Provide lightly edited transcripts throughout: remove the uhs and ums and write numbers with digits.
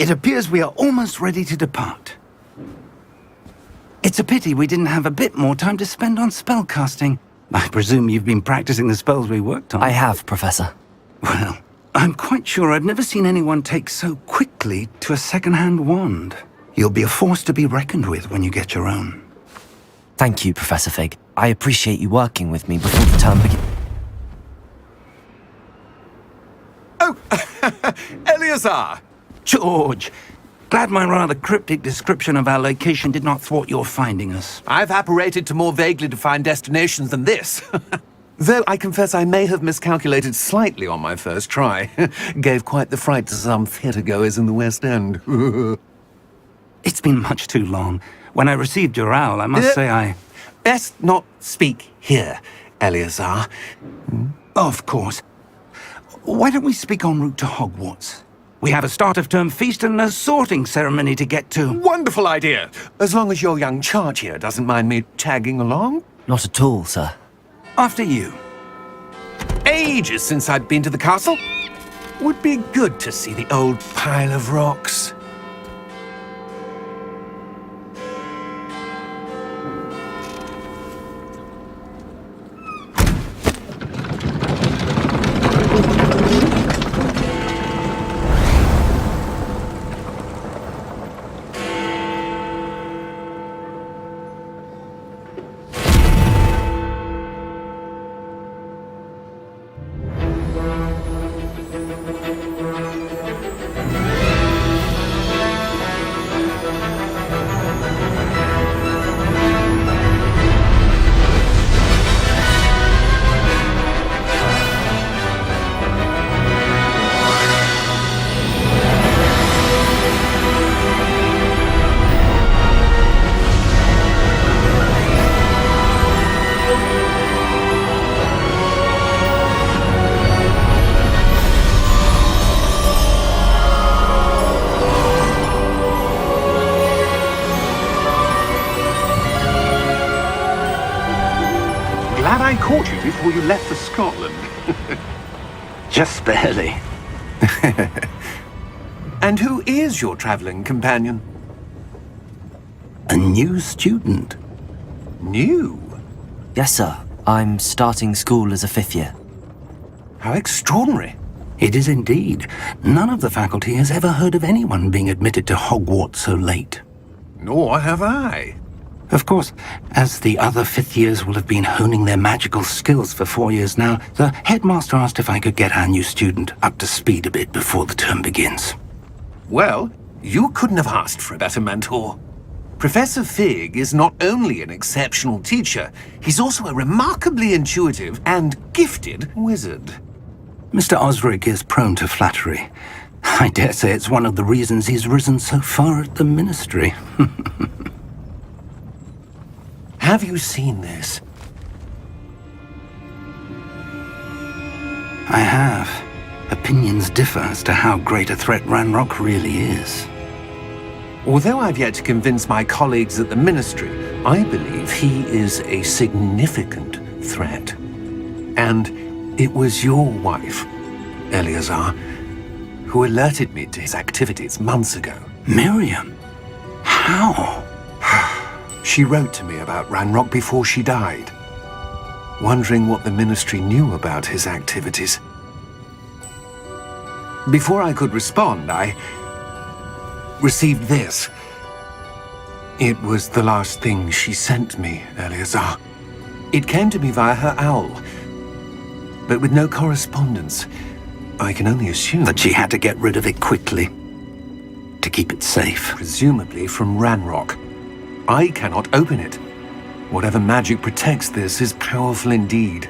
It appears we are almost ready to depart. It's a pity we didn't have a bit more time to spend on spellcasting. I presume you've been practicing the spells we worked on. I have, Professor. Well, I'm quite sure I've never seen anyone take so quickly to a second-hand wand. You'll be a force to be reckoned with when you get your own. Thank you, Professor Fig. I appreciate you working with me before the term begins. Oh, Eleazar! George! Glad my rather cryptic description of our location did not thwart your finding us. I've apparated to more vaguely defined destinations than this. Though I confess I may have miscalculated slightly on my first try. Gave quite the fright to some theatre-goers in the West End. It's been much too long. When I received your owl, I must say I... Best not speak here, Eleazar. Of course. Why don't we speak en route to Hogwarts? We have a start-of-term feast and a sorting ceremony to get to. Wonderful idea! As long as your young charge here doesn't mind me tagging along. Not at all, sir. After you. Ages since I'd been to the castle. Would be good to see the old pile of rocks. Glad I caught you before you left for Scotland. Just barely. And who is your travelling companion? A new student. New? Yes, sir. I'm starting school as a 5th year. How extraordinary. It is indeed. None of the faculty has ever heard of anyone being admitted to Hogwarts so late. Nor have I. Of course, as the other 5th years will have been honing their magical skills for 4 years now, the headmaster asked if I could get our new student up to speed a bit before the term begins. Well, you couldn't have asked for a better mentor. Professor Fig is not only an exceptional teacher, he's also a remarkably intuitive and gifted wizard. Mr. Osric is prone to flattery. I dare say it's one of the reasons he's risen so far at the ministry. Have you seen this? I have. Opinions differ as to how great a threat Ranrock really is. Although I've yet to convince my colleagues at the Ministry, I believe he is a significant threat. And it was your wife, Eleazar, who alerted me to his activities months ago. Miriam? How? She wrote to me about Ranrock before she died, wondering what the Ministry knew about his activities. Before I could respond, I received this. It was the last thing she sent me, Eleazar. It came to me via her owl, but with no correspondence. I can only assume That she had to get rid of it quickly, to keep it safe. presumably from Ranrock. I cannot open it. Whatever magic protects this is powerful indeed.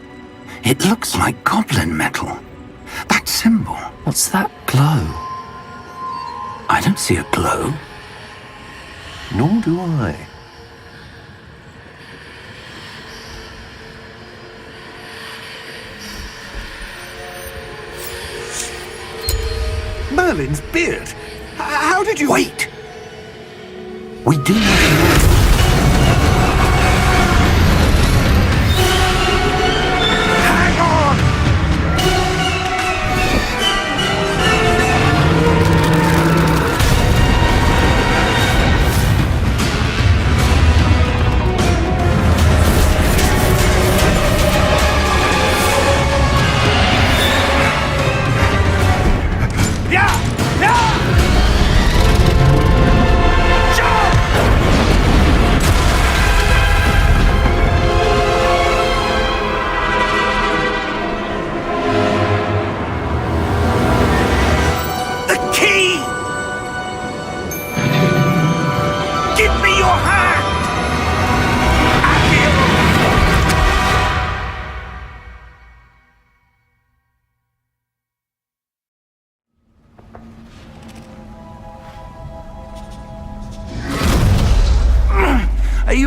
It looks like goblin metal. That symbol. What's that glow? I don't see a glow. Nor do I. Merlin's beard! How did you... Wait! We do not know. Hang on!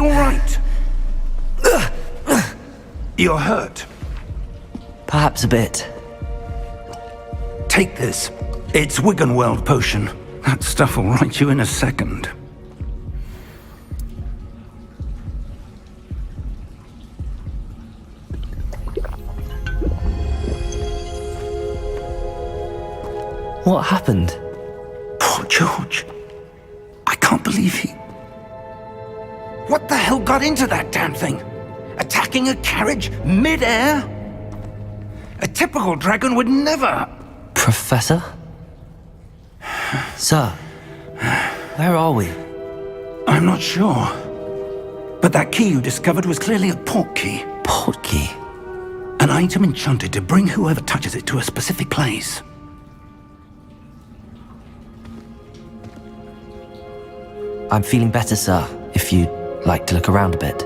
you all right? You're hurt. Perhaps a bit. Take this. It's Wiggenweld potion. That stuff will right you in a second. What happened? Poor George. I can't believe he... What the hell got into that damn thing? Attacking a carriage mid-air? A typical dragon would never... Professor? Sir, where are we? I'm not sure. But that key you discovered was clearly a port key. Port key? An item enchanted to bring whoever touches it to a specific place. I'm feeling better, sir, if you'd like to look around a bit.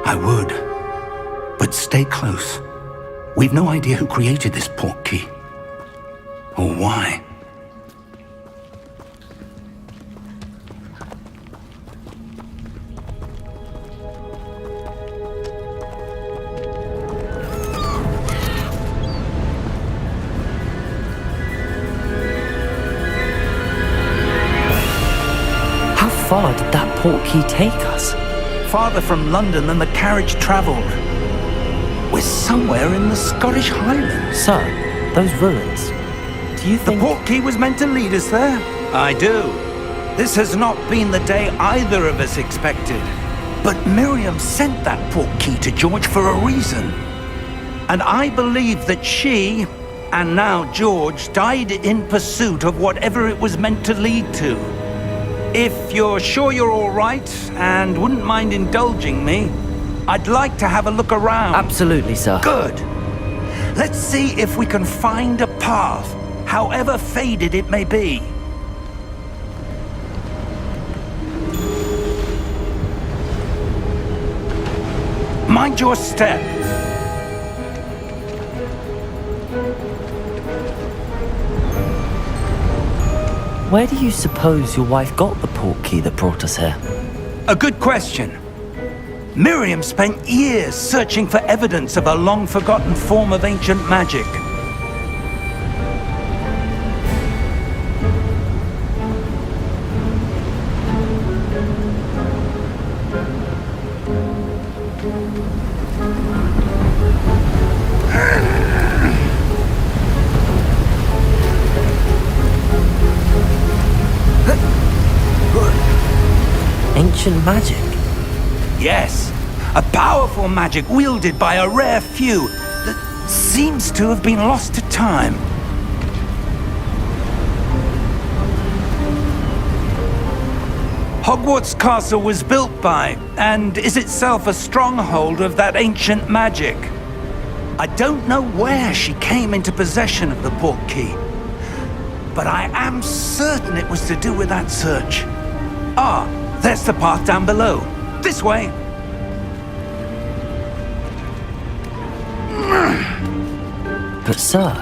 I would. But stay close. We've no idea who created this port key. Or why. How far did that port key take us? Farther from London than the carriage travelled. We're somewhere in the Scottish Highlands. Sir, those ruins. Do you The think... port key was meant to lead us there? I do. This has not been the day either of us expected. But Miriam sent that port key to George for a reason. And I believe that she, and now George, died in pursuit of whatever it was meant to lead to. If you're sure you're all right, and wouldn't mind indulging me, I'd like to have a look around. Absolutely, sir. Good. Let's see if we can find a path, however faded it may be. Mind your step. Where do you suppose your wife got the port key that brought us here? A good question. Miriam spent years searching for evidence of a long-forgotten form of ancient magic. Ancient magic? Yes, a powerful magic wielded by a rare few that seems to have been lost to time. Hogwarts Castle was built by, and is itself a stronghold of that ancient magic. I don't know where she came into possession of the port key, but I am certain it was to do with that search. Ah, there's the path down below. This way. But sir,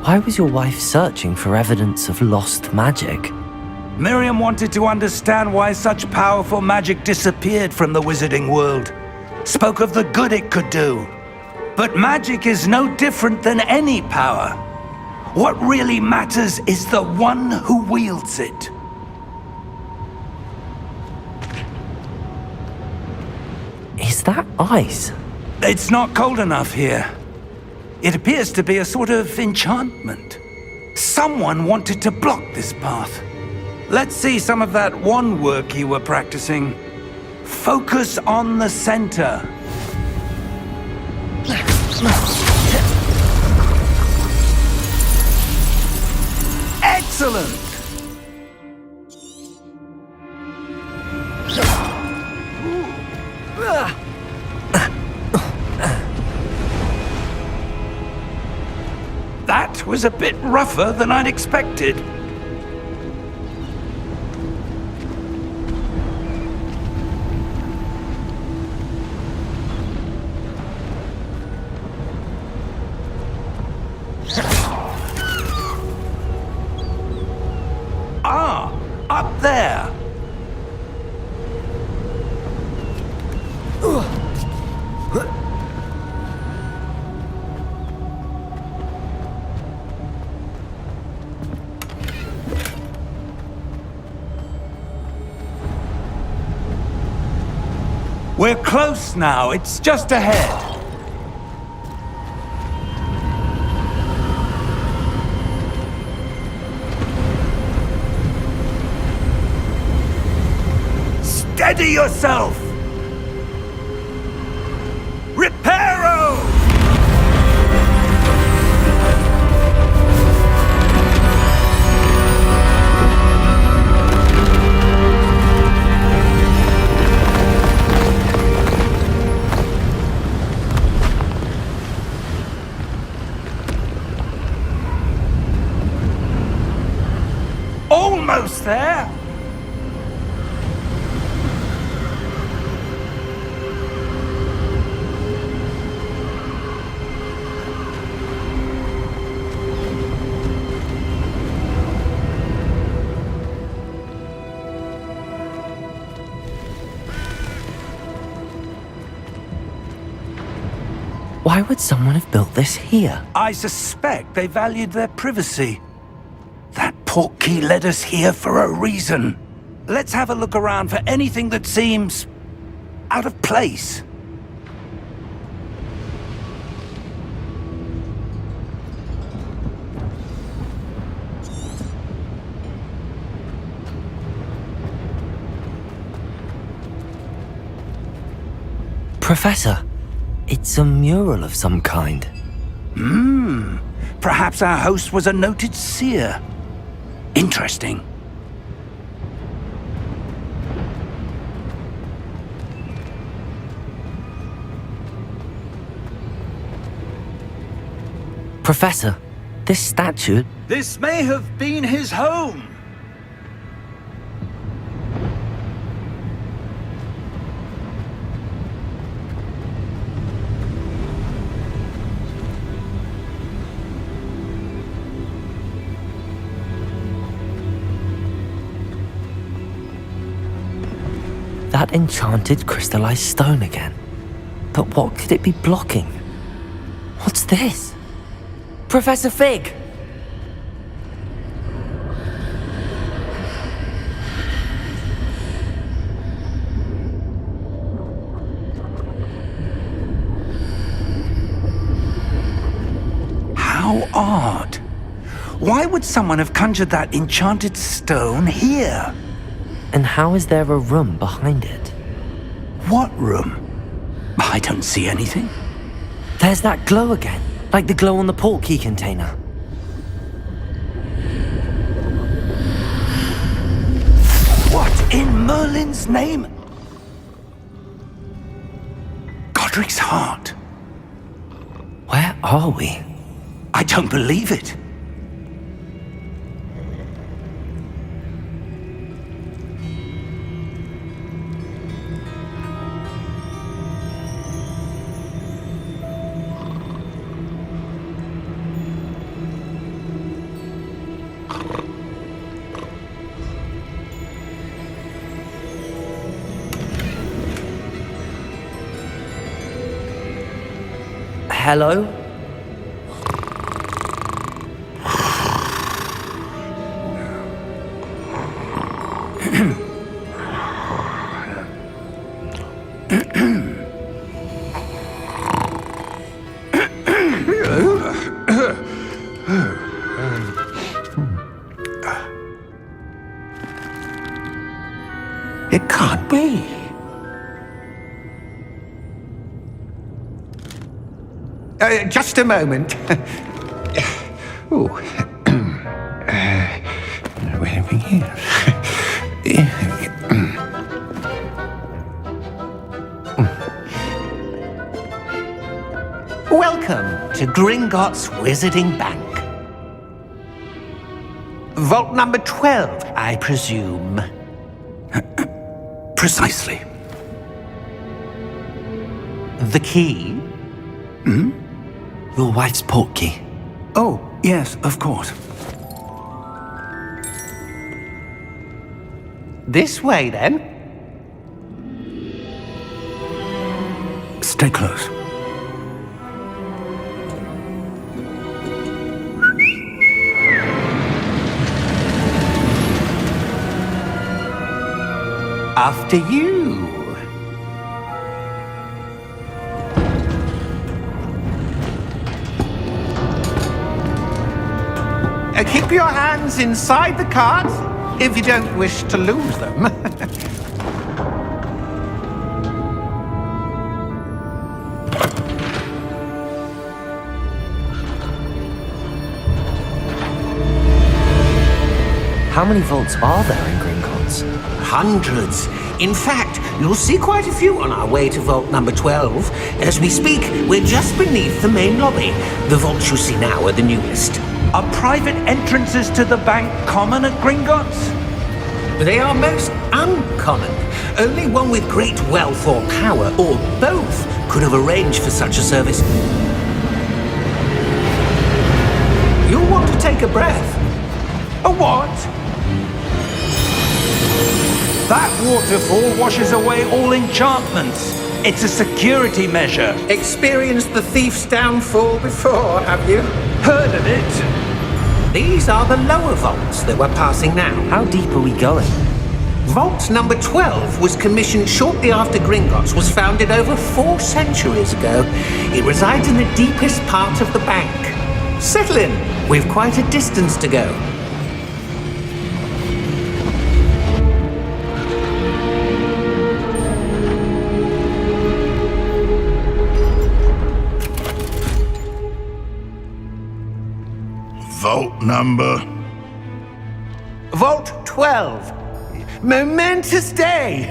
why was your wife searching for evidence of lost magic? Miriam wanted to understand why such powerful magic disappeared from the wizarding world. Spoke of the good it could do. But magic is no different than any power. What really matters is the one who wields it. Is that ice? It's not cold enough here. It appears to be a sort of enchantment. Someone wanted to block this path. Let's see some of that wand work you were practicing. Focus on the center. Excellent! That was a bit rougher than I'd expected. Ah, up there. We're close now. It's just ahead. Steady yourself! Reparo! Almost there! Why would someone have built this here? I suspect they valued their privacy. That portkey led us here for a reason. Let's have a look around for anything that seems out of place. Professor, it's a mural of some kind. Perhaps our host was a noted seer. Interesting. Professor, this statue... This may have been his home. That enchanted crystallized stone again. But what could it be blocking? What's this? Professor Fig! How odd. Why would someone have conjured that enchanted stone here? And how is there a room behind it? What room? I don't see anything. There's that glow again, like the glow on the portkey container. What in Merlin's name? Godric's heart. Where are we? I don't believe it. Hello? It can't be. Just a moment. Oh. Where are we here? Welcome to Gringotts Wizarding Bank. Vault number 12, I presume. Precisely. The key? Your wife's portkey. Oh, yes, of course. This way, then. Stay close. After you. Keep your hands inside the cart if you don't wish to lose them. How many vaults are there in Gringotts? Hundreds. In fact, you'll see quite a few on our way to vault number 12. As we speak, we're just beneath the main lobby. The vaults you see now are the newest. Are private entrances to the bank common at Gringotts? They are most uncommon. Only one with great wealth or power, or both, could have arranged for such a service. You'll want to take a breath. A what? That waterfall washes away all enchantments. It's a security measure. Experienced the thief's downfall before, have you? Heard of it? These are the lower vaults that we're passing now. How deep are we going? Vault number 12 was commissioned shortly after Gringotts was founded over 4 centuries ago. It resides in the deepest part of the bank. Settle in. We've quite a distance to go. Vault number? Vault 12. Momentous day.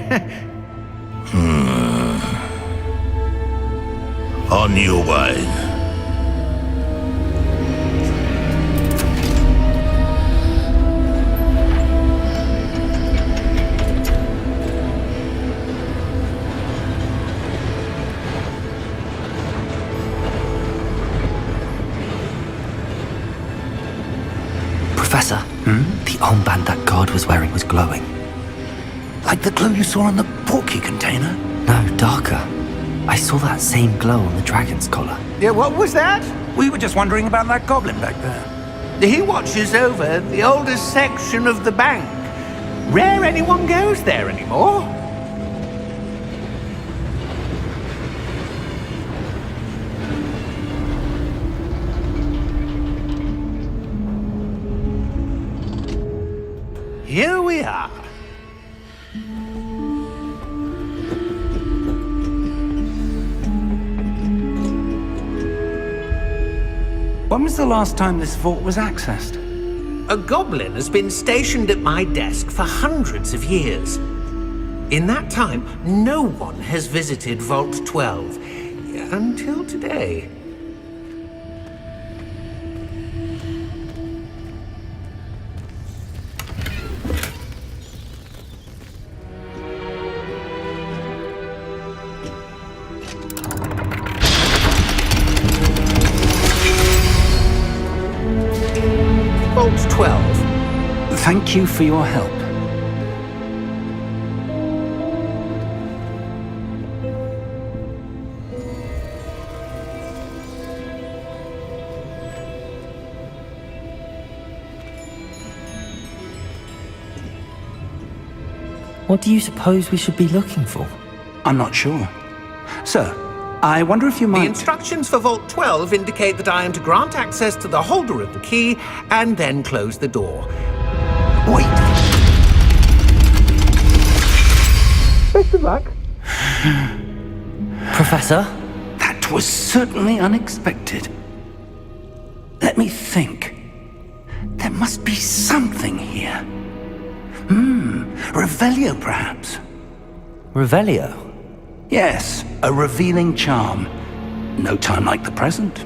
On your way. Professor, the armband that guard was wearing was glowing. Like the glow you saw on the portkey container? No, darker. I saw that same glow on the dragon's collar. Yeah, what was that? We were just wondering about that goblin back there. He watches over the oldest section of the bank. Rare anyone goes there anymore. Here we are. When was the last time this vault was accessed? A goblin has been stationed at my desk for hundreds of years. In that time, no one has visited Vault 12. Until today. Vault 12. Thank you for your help. What do you suppose we should be looking for? I'm not sure. Sir, I wonder if you The might... instructions for Vault 12 indicate that I am to grant access to the holder of the key and then close the door. Wait! Best of luck. Professor? That was certainly unexpected. Let me think. There must be something here. Revelio, perhaps? Revelio? Yes, a revealing charm. No time like the present.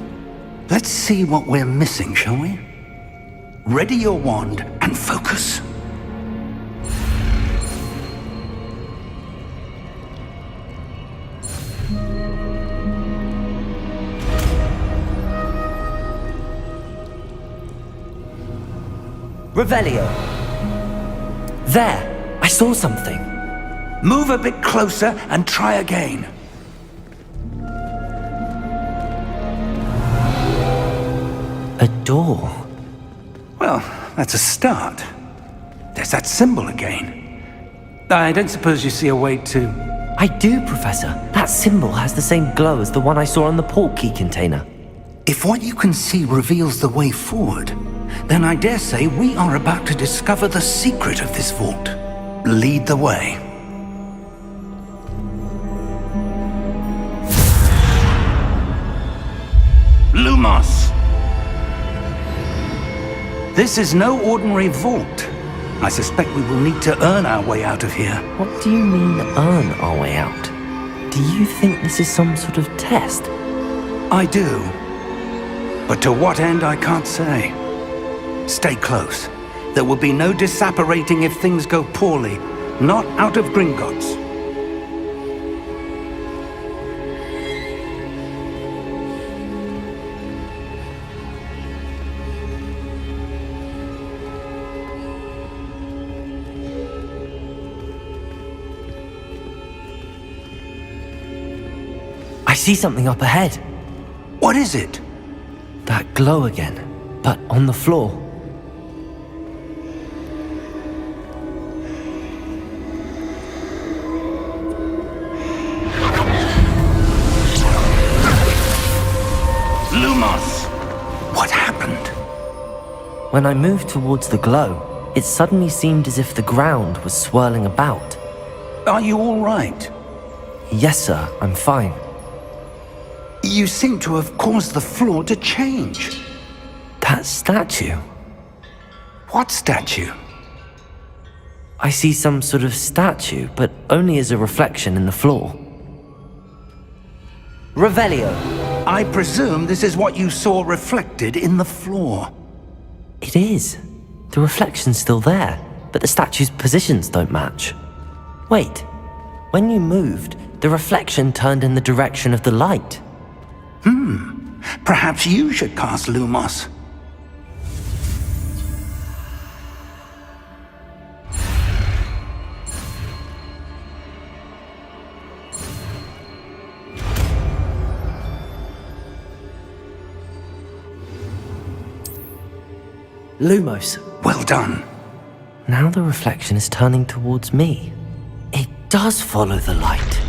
Let's see what we're missing, shall we? Ready your wand and focus. Revelio. There! I saw something. Move a bit closer and try again. A door. Well, that's a start. There's that symbol again. I don't suppose you see a way to... I do, Professor. That symbol has the same glow as the one I saw on the portkey container. If what you can see reveals the way forward, Then I dare say we are about to discover the secret of this vault. Lead the way. Lumos! This is no ordinary vault. I suspect we will need to earn our way out of here. What do you mean, earn our way out? Do you think this is some sort of test? I do. But to what end, I can't say. Stay close. There will be no disapparating if things go poorly. Not out of Gringotts. I see something up ahead. What is it? That glow again, but on the floor. Lumos! What happened? When I moved towards the glow, it suddenly seemed as if the ground was swirling about. Are you all right? Yes, sir, I'm fine. You seem to have caused the floor to change. That statue. What statue? I see some sort of statue, but only as a reflection in the floor. Revelio. I presume this is what you saw reflected in the floor. It is. The reflection's still there, but the statue's positions don't match. Wait, when you moved, the reflection turned in the direction of the light. Perhaps you should cast Lumos. Lumos. Well done. Now the reflection is turning towards me. It does follow the light.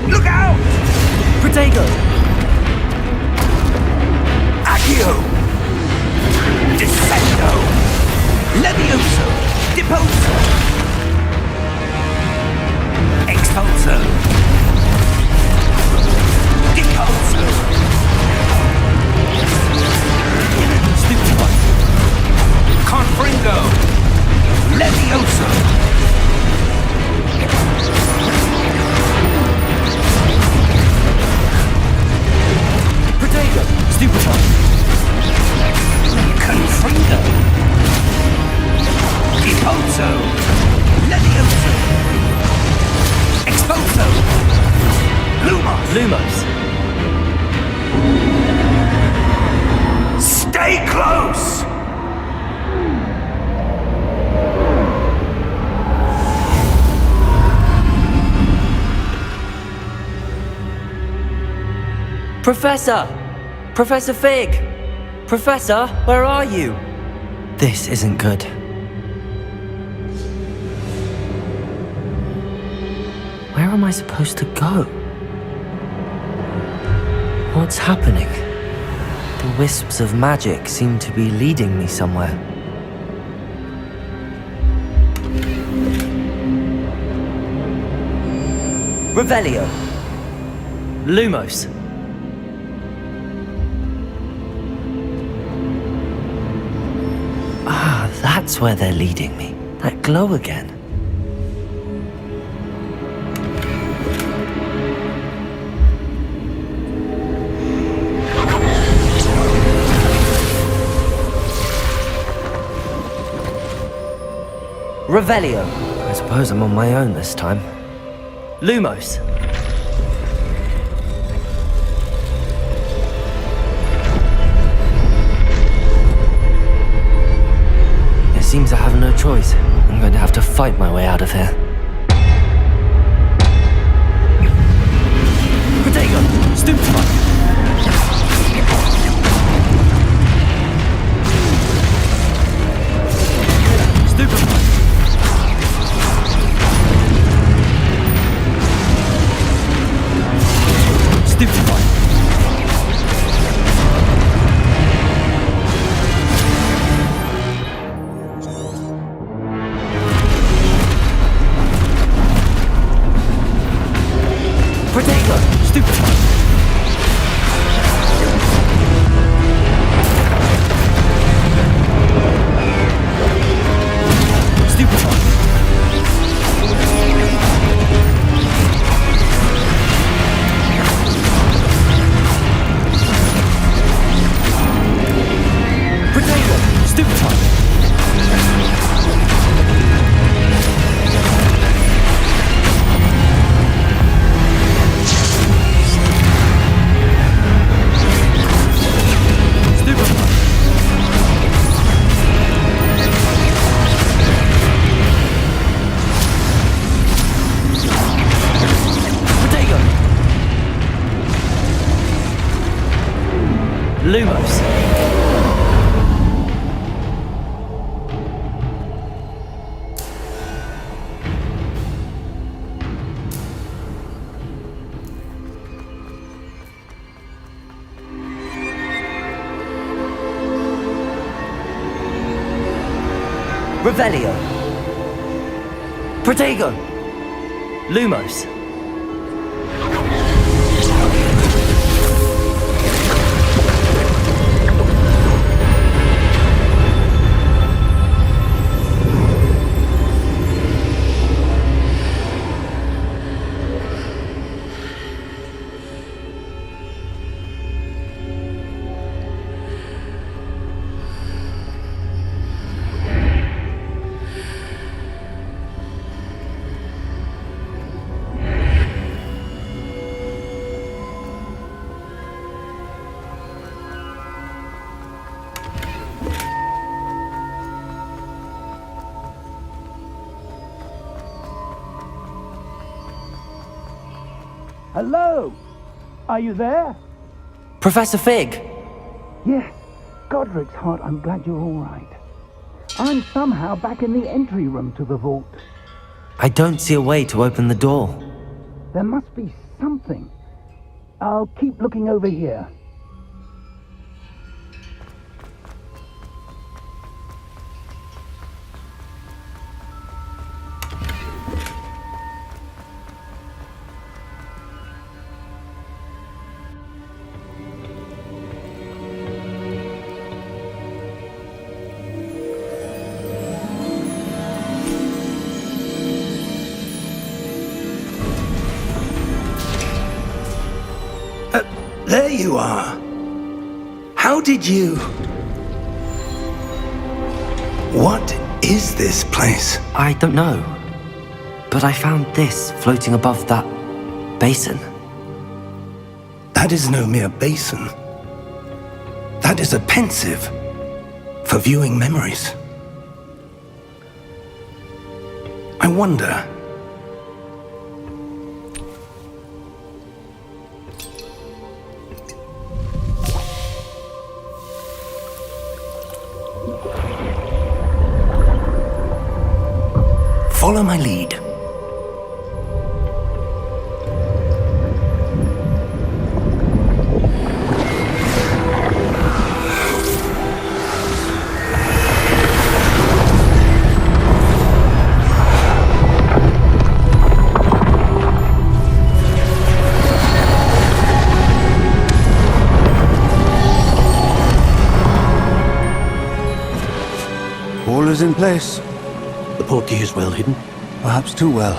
Look out! Protego! Accio! Descendo! Levioso! Deposo! Expulso! Deposo! Stupid one. Confringo! Levioso! Protego! Stupid one. Confringo! Deposo! Levioso! Expulso! Lumos! Lumos. Stay close! Professor! Professor Fig! Professor, where are you? This isn't good. Where am I supposed to go? What's happening? The wisps of magic seem to be leading me somewhere. Revelio. Lumos. Ah, that's where they're leading me. That glow again. Revelio. I suppose I'm on my own this time. Lumos. It seems I have no choice. I'm going to have to fight my way out of here. Protego! Stupid! Lumos. Revelio. Protego. Lumos. Hello? Are you there? Professor Fig. Yes. Godric's heart, I'm glad you're all right. I'm somehow back in the entry room to the vault. I don't see a way to open the door. There must be something. I'll keep looking over here. There you are. How did you... What is this place? I don't know. But I found this floating above that basin. That is no mere basin. That is a pensive for viewing memories. I wonder... Follow my lead. All is in place. The portkey is well hidden. Perhaps too well.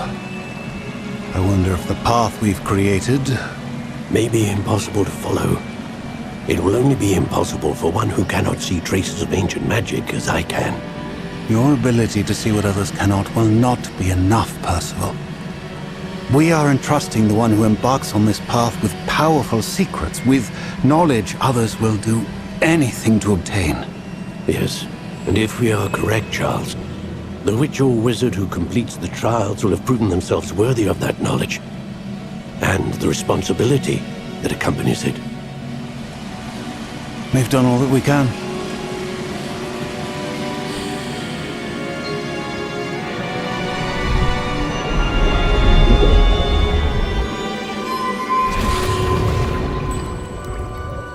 I wonder if the path we've created... May be impossible to follow. It will only be impossible for one who cannot see traces of ancient magic as I can. Your ability to see what others cannot will not be enough, Percival. We are entrusting the one who embarks on this path with powerful secrets, with knowledge others will do anything to obtain. Yes, and if we are correct, Charles, the witch or wizard who completes the trials will have proven themselves worthy of that knowledge, and the responsibility that accompanies it. We've done all that we can.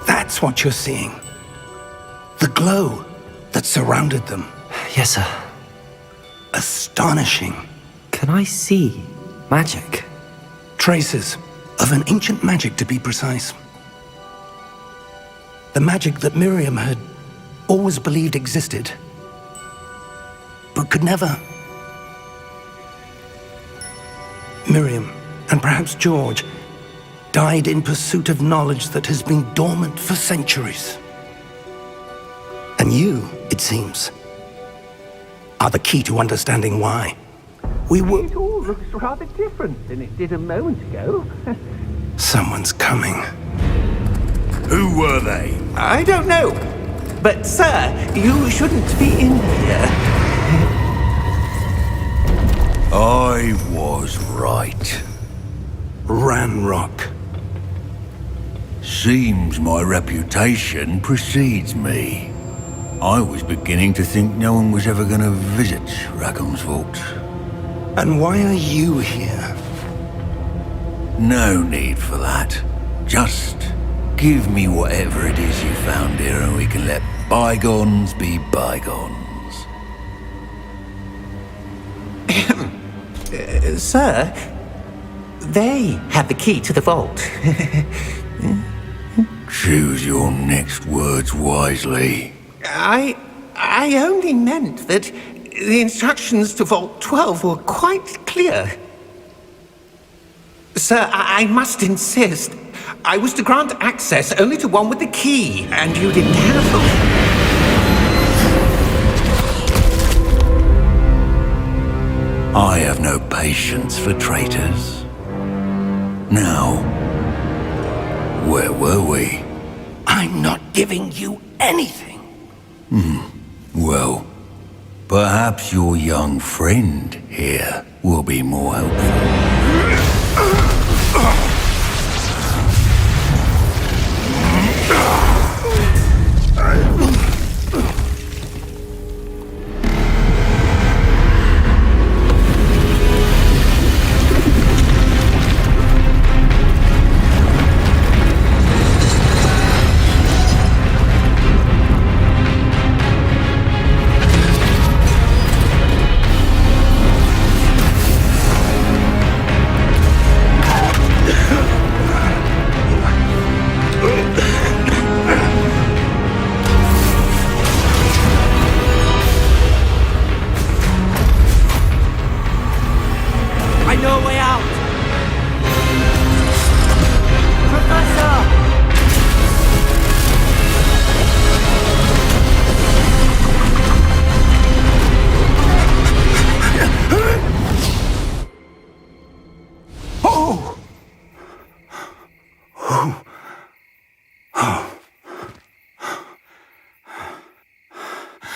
That's what you're seeing. The glow that surrounded them. Yes, sir. Astonishing. Can I see magic? Traces of an ancient magic, to be precise. The magic that Miriam had always believed existed, but could never. Miriam, and perhaps George, died in pursuit of knowledge that has been dormant for centuries. And you, it seems, are the key to understanding why. It all looks rather different than it did a moment ago. Someone's coming. Who were they? I don't know. But, sir, you shouldn't be in here. I was right. Ranrock. Seems my reputation precedes me. I was beginning to think no one was ever going to visit Rackham's vault. And why are you here? No need for that. Just give me whatever it is you found here and we can let bygones be bygones. Sir, they have the key to the vault. Choose your next words wisely. I only meant that the instructions to Vault 12 were quite clear. Sir, I must insist. I was to grant access only to one with the key, and you didn't have them. I have no patience for traitors. Now, where were we? I'm not giving you anything. Well, perhaps your young friend here will be more helpful.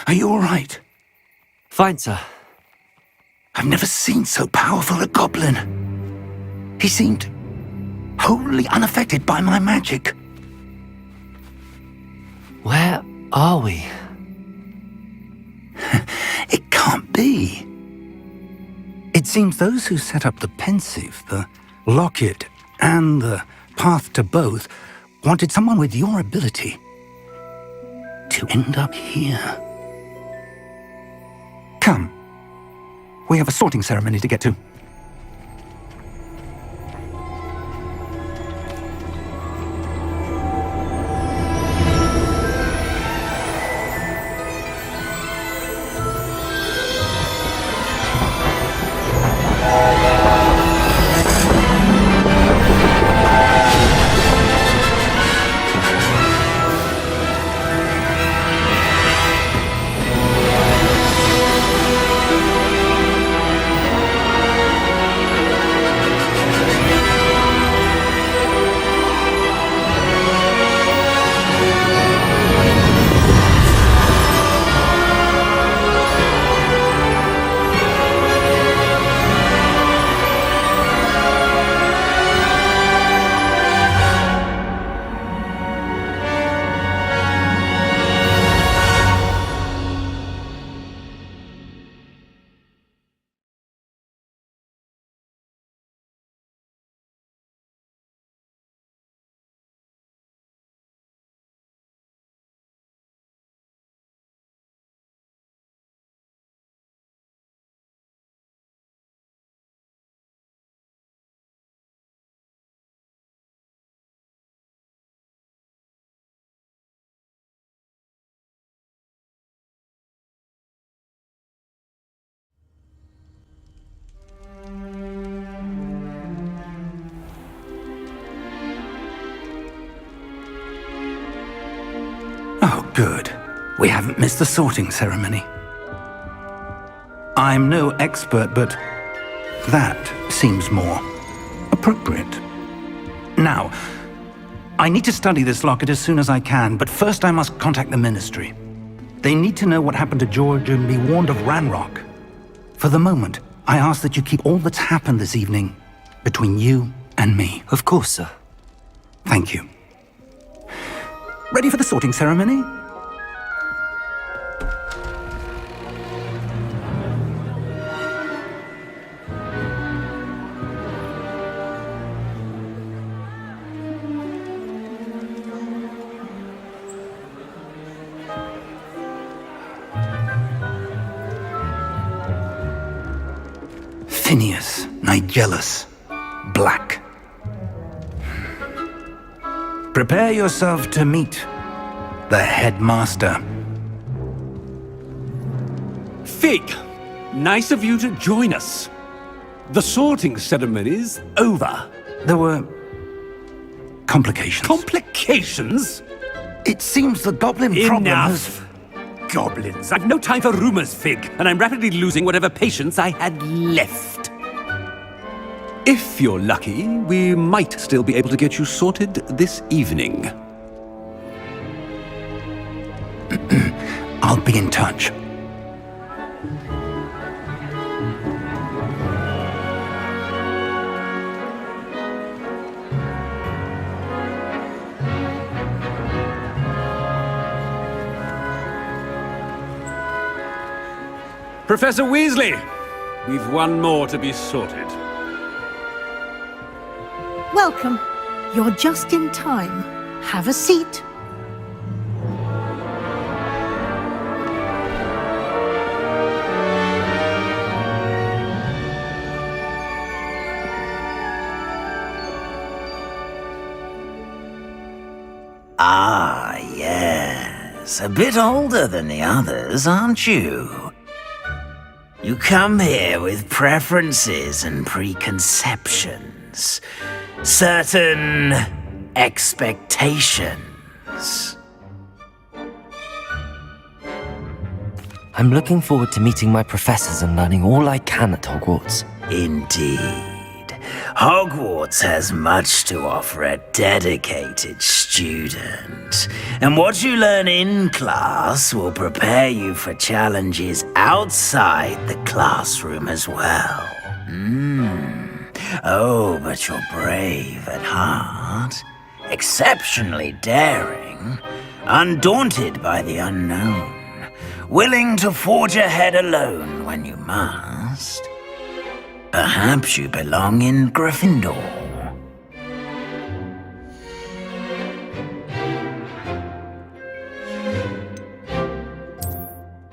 Are you all right? Fine, sir. I've never seen so powerful a goblin. He seemed wholly unaffected by my magic. Where are we? It can't be. It seems those who set up the pensive, the locket, and the path to both wanted someone with your ability to end up here. Come. We have a sorting ceremony to get to. Oh, good. We haven't missed the sorting ceremony. I'm no expert, but that seems more appropriate. Now, I need to study this locket as soon as I can, but first I must contact the Ministry. They need to know what happened to George and be warned of Ranrock. For the moment, I ask that you keep all that's happened this evening between you and me. Of course, sir. Thank you. Ready for the sorting ceremony? Phineas, Nigellus, Black. Prepare yourself to meet the headmaster. Fig, nice of you to join us. The sorting ceremony's over. There were complications. Complications? It seems the goblin problem has... Enough! Goblins. I've no time for rumors, Fig, and I'm rapidly losing whatever patience I had left. If you're lucky, we might still be able to get you sorted this evening. I'll be in touch. Professor Weasley, we've one more to be sorted. Welcome. You're just in time. Have a seat. Ah, yes. A bit older than the others, aren't you? You come here with preferences and preconceptions. Certain expectations. I'm looking forward to meeting my professors and learning all I can at Hogwarts. Indeed. Hogwarts has much to offer a dedicated student. And what you learn in class will prepare you for challenges outside the classroom as well. Oh, but you're brave at heart, exceptionally daring, undaunted by the unknown, willing to forge ahead alone when you must. Perhaps you belong in Gryffindor.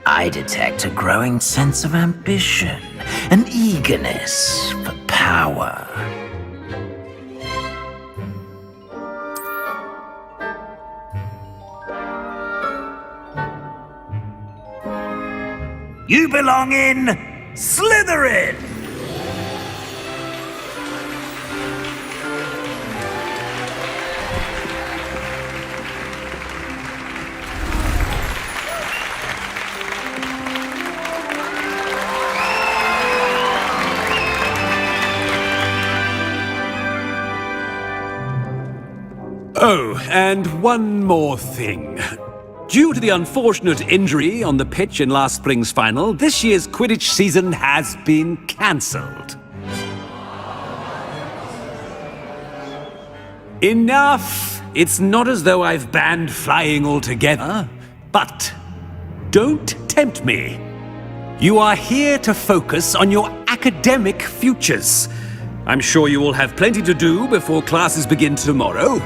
I detect a growing sense of ambition, an eagerness for power. You belong in Slytherin! Oh, and one more thing. Due to the unfortunate injury on the pitch in last spring's final, this year's Quidditch season has been cancelled. Enough! It's not as though I've banned flying altogether, but don't tempt me. You are here to focus on your academic futures. I'm sure you will have plenty to do before classes begin tomorrow.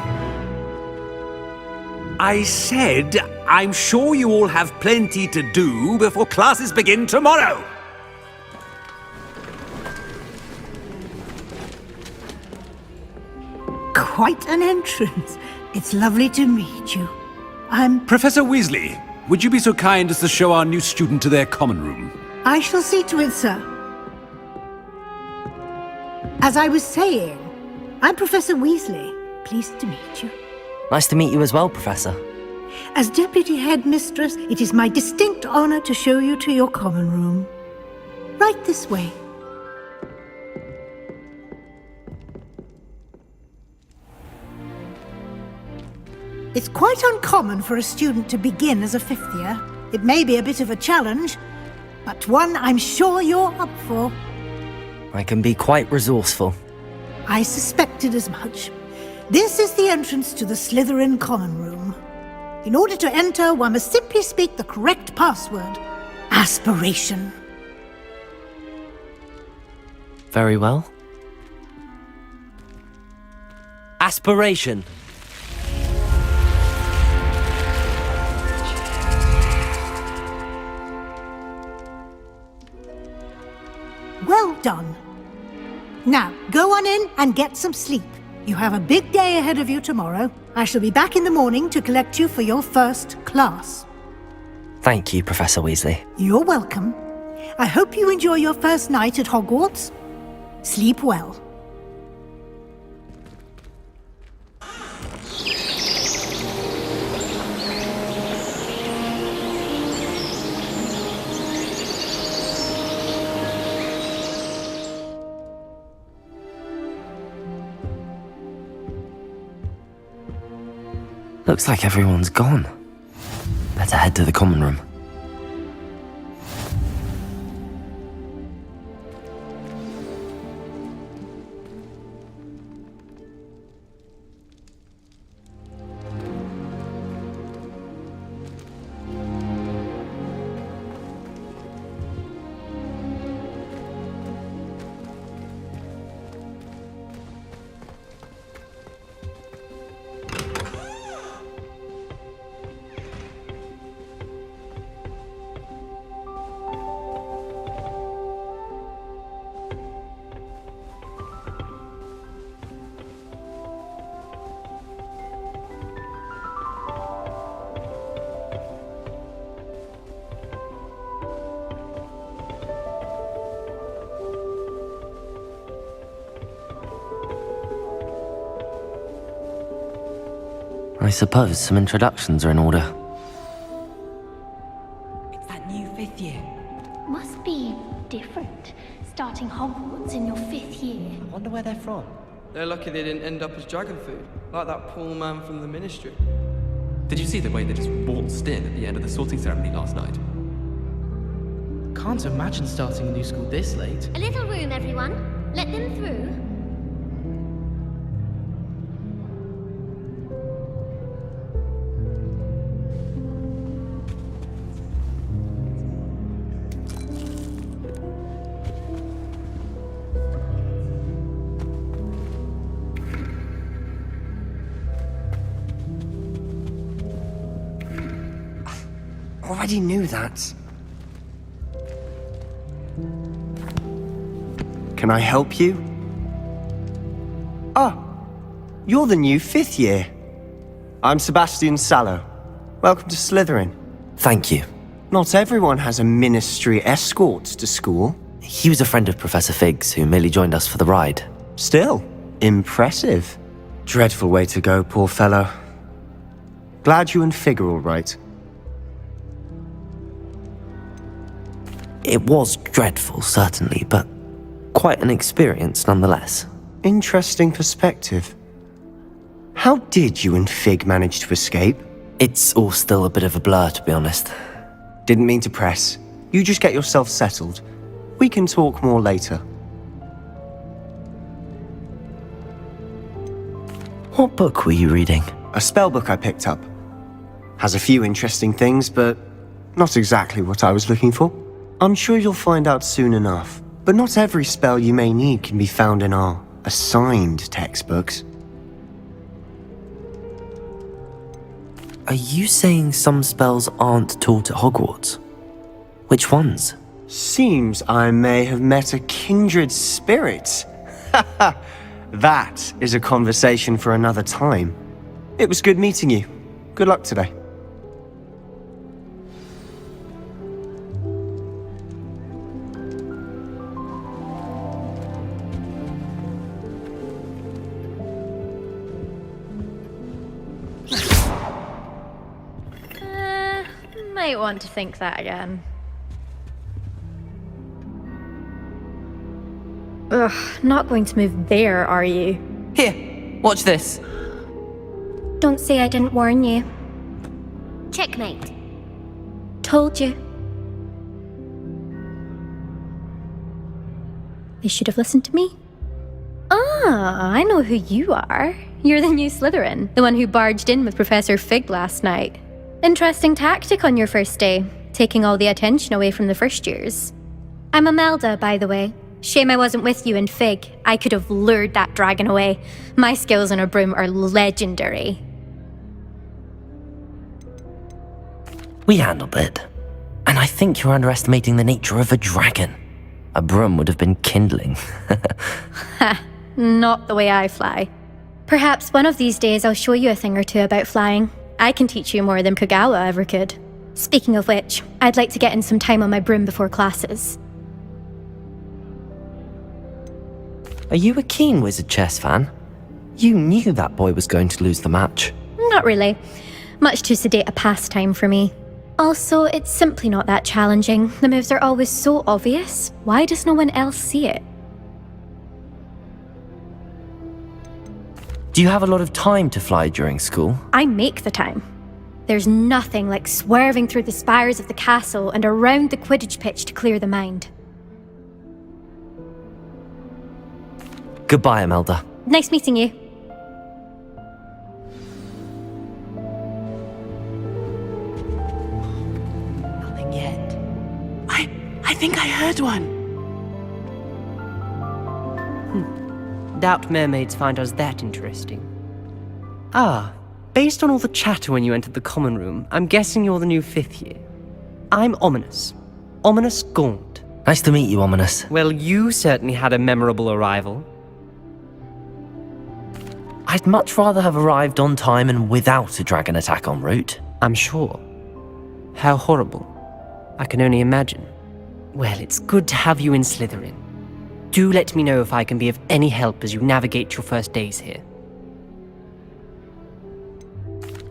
I said, I'm sure you all have plenty to do before classes begin tomorrow. Quite an entrance. It's lovely to meet you. I'm... Professor Weasley, would you be so kind as to show our new student to their common room? I shall see to it, sir. As I was saying, I'm Professor Weasley. Pleased to meet you. Nice to meet you as well, Professor. As Deputy Headmistress, it is my distinct honor to show you to your common room. Right this way. It's quite uncommon for a student to begin as a fifth year. It may be a bit of a challenge, but one I'm sure you're up for. I can be quite resourceful. I suspected as much. This is the entrance to the Slytherin common room. In order to enter, one must simply speak the correct password. Aspiration. Very well. Aspiration. Well done. Now, go on in and get some sleep. You have a big day ahead of you tomorrow. I shall be back in the morning to collect you for your first class. Thank you, Professor Weasley. You're welcome. I hope you enjoy your first night at Hogwarts. Sleep well. Looks like everyone's gone. Better head to the common room. I suppose some introductions are in order. It's that new 5th year. Must be different, starting Hogwarts in your 5th year. I wonder where they're from. They're lucky they didn't end up as dragon food, like that poor man from the Ministry. Did you see the way they just waltzed in at the end of the sorting ceremony last night? Can't imagine starting a new school this late. A little room, everyone. Let them through. Already knew that. Can I help you? Oh, you're the new 5th year. I'm Sebastian Sallow. Welcome to Slytherin. Thank you. Not everyone has a ministry escort to school. He was a friend of Professor Fig's who merely joined us for the ride. Still, impressive. Dreadful way to go, poor fellow. Glad you and Fig are all right. It was dreadful, certainly, but quite an experience nonetheless. Interesting perspective. How did you and Fig manage to escape? It's all still a bit of a blur, to be honest. Didn't mean to press. You just get yourself settled. We can talk more later. What book were you reading? A spell book I picked up. Has a few interesting things, but not exactly what I was looking for. I'm sure you'll find out soon enough. But not every spell you may need can be found in our assigned textbooks. Are you saying some spells aren't taught at Hogwarts? Which ones? Seems I may have met a kindred spirit. That is a conversation for another time. It was good meeting you. Good luck today. Might want to think that again. Ugh, not going to move there, are you? Here, watch this. Don't say I didn't warn you. Checkmate. Told you. They should have listened to me. Ah, I know who you are. You're the new Slytherin, the one who barged in with Professor Fig last night. Interesting tactic on your first day, taking all the attention away from the first years. I'm Imelda, by the way. Shame I wasn't with you in Fig. I could have lured that dragon away. My skills on a broom are legendary. We handled it. And I think you're underestimating the nature of a dragon. A broom would have been kindling. Ha, not the way I fly. Perhaps one of these days I'll show you a thing or two about flying. I can teach you more than Kagawa ever could. Speaking of which, I'd like to get in some time on my broom before classes. Are you a keen Wizard chess fan? You knew that boy was going to lose the match. Not really. Much too sedate a pastime for me. Also, it's simply not that challenging. The moves are always so obvious. Why does no one else see it? Do you have a lot of time to fly during school? I make the time. There's nothing like swerving through the spires of the castle and around the Quidditch pitch to clear the mind. Goodbye, Imelda. Nice meeting you. Nothing yet. I think I heard one. Doubt mermaids find us that interesting. Ah, based on all the chatter when you entered the common room, I'm guessing you're the new 5th year. I'm Ominous. Ominous Gaunt. Nice to meet you, Ominous. Well, you certainly had a memorable arrival. I'd much rather have arrived on time and without a dragon attack en route. I'm sure. How horrible. I can only imagine. Well, it's good to have you in Slytherin. Do let me know if I can be of any help as you navigate your first days here.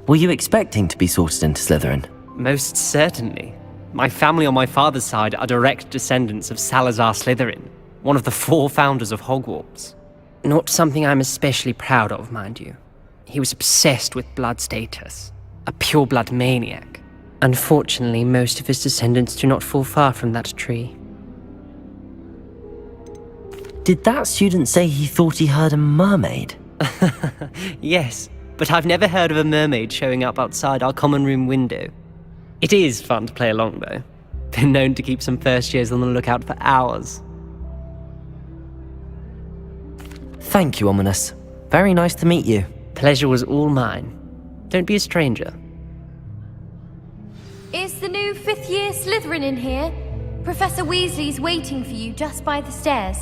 Were you expecting to be sorted into Slytherin? Most certainly. My family on my father's side are direct descendants of Salazar Slytherin, one of the 4 founders of Hogwarts. Not something I'm especially proud of, mind you. He was obsessed with blood status, a pure-blood maniac. Unfortunately, most of his descendants do not fall far from that tree. Did that student say he thought he heard a mermaid? Yes, but I've never heard of a mermaid showing up outside our common room window. It is fun to play along, though. Been known to keep some first years on the lookout for hours. Thank you, Ominous. Very nice to meet you. Pleasure was all mine. Don't be a stranger. Is the new 5th year Slytherin in here? Professor Weasley's waiting for you just by the stairs.